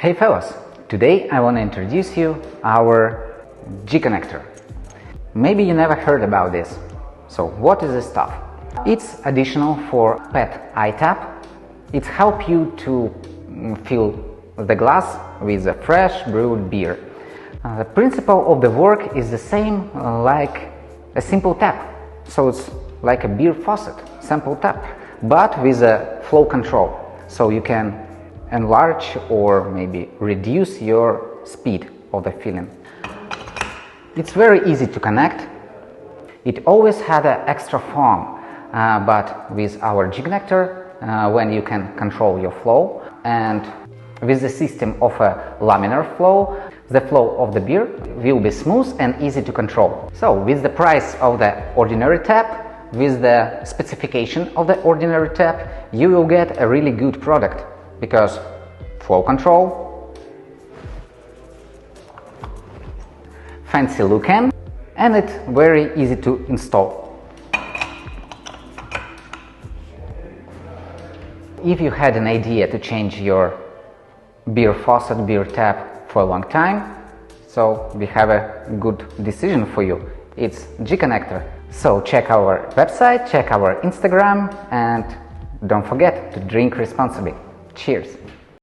Hey fellas, today I want to introduce you our G connector. Maybe you never heard about this. So what is this stuff? It's additional for PET iTap. It helps you to fill the glass with a fresh brewed beer. The principle of the work is the same like a simple tap. So it's like a beer faucet, simple tap, but with a flow control. So you can enlarge or maybe reduce your speed of the filling. It's very easy to connect. It always had an extra foam, but with our G connector, when you can control your flow, and with the system of a laminar flow, the flow of the beer will be smooth and easy to control. So with the price of the ordinary tap, with the specification of the ordinary tap, you will get a really good product, because flow control, fancy looking, and it's very easy to install. If you had an idea to change your beer faucet, beer tap for a long time, so we have a good decision for you. It's G connector. So check our website, check our Instagram, and don't forget to drink responsibly. Cheers!